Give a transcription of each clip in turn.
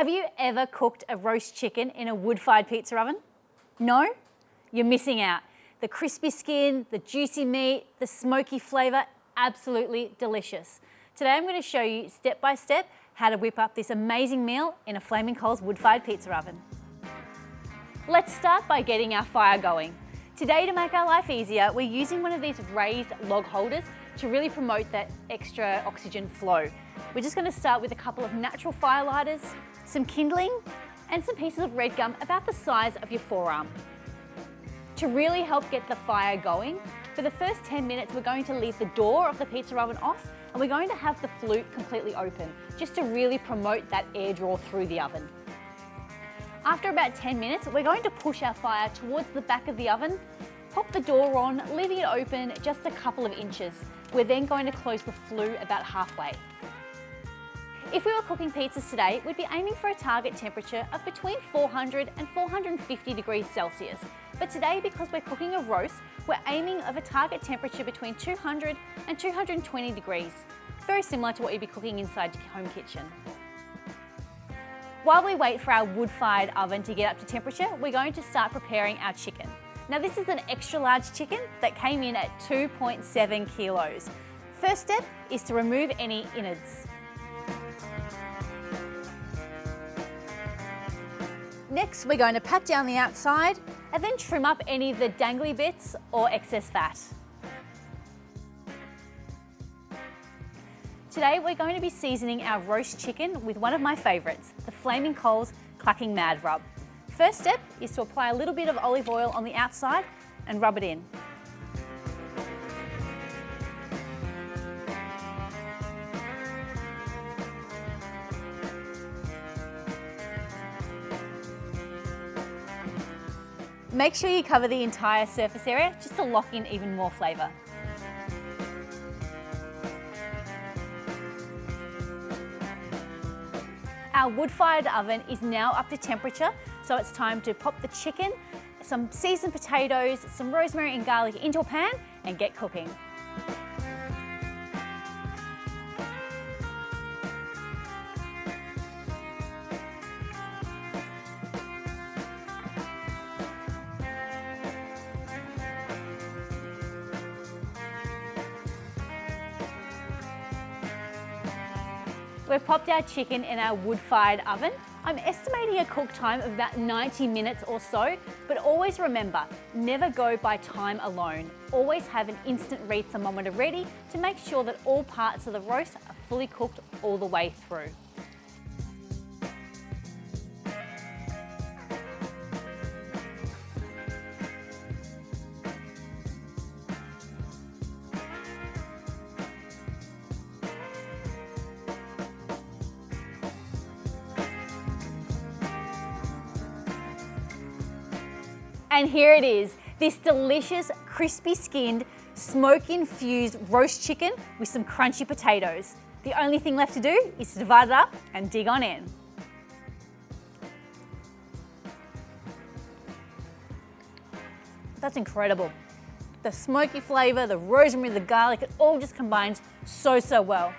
Have you ever cooked a roast chicken in a wood-fired pizza oven? No? You're missing out. The crispy skin, the juicy meat, the smoky flavour, absolutely delicious. Today I'm going to show you step by step how to whip up this amazing meal in a Flaming Coals wood-fired pizza oven. Let's start by getting our fire going. Today, to make our life easier, we're using one of these raised log holders to really promote that extra oxygen flow. We're just going to start with a couple of natural firelighters, some kindling, and some pieces of red gum about the size of your forearm. To really help get the fire going, for the first 10 minutes we're going to leave the door of the pizza oven off and we're going to have the flue completely open, just to really promote that air draw through the oven. After about 10 minutes, we're going to push our fire towards the back of the oven, pop the door on, leaving it open just a couple of inches. We're then going to close the flue about halfway. If we were cooking pizzas today, we'd be aiming for a target temperature of between 400 and 450 degrees Celsius. But today, because we're cooking a roast, we're aiming of a target temperature between 200 and 220 degrees. Very similar to what you'd be cooking inside your home kitchen. While we wait for our wood-fired oven to get up to temperature, we're going to start preparing our chicken. Now this is an extra large chicken that came in at 2.7 kilos. First step is to remove any innards. Next, we're going to pat down the outside and then trim up any of the dangly bits or excess fat. Today, we're going to be seasoning our roast chicken with one of my favourites, the Flaming Coals Clucking Mad Rub. First step is to apply a little bit of olive oil on the outside and rub it in. Make sure you cover the entire surface area just to lock in even more flavour. Our wood-fired oven is now up to temperature, so it's time to pop the chicken, some seasoned potatoes, some rosemary and garlic into a pan and get cooking. We've popped our chicken in our wood-fired oven. I'm estimating a cook time of about 90 minutes or so, but always remember, never go by time alone. Always have an instant read thermometer ready to make sure that all parts of the roast are fully cooked all the way through. And here it is, this delicious, crispy skinned, smoke infused roast chicken with some crunchy potatoes. The only thing left to do is to divide it up and dig on in. That's incredible. The smoky flavour, the rosemary, the garlic, it all just combines so well.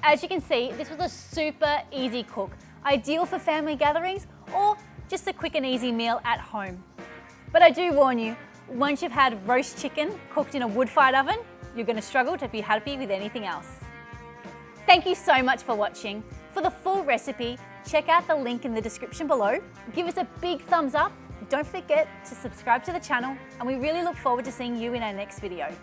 As you can see, this was a super easy cook, ideal for family gatherings or just a quick and easy meal at home. But I do warn you, once you've had roast chicken cooked in a wood-fired oven, you're going to struggle to be happy with anything else. Thank you so much for watching. For the full recipe, check out the link in the description below. Give us a big thumbs up. Don't forget to subscribe to the channel, and we really look forward to seeing you in our next video.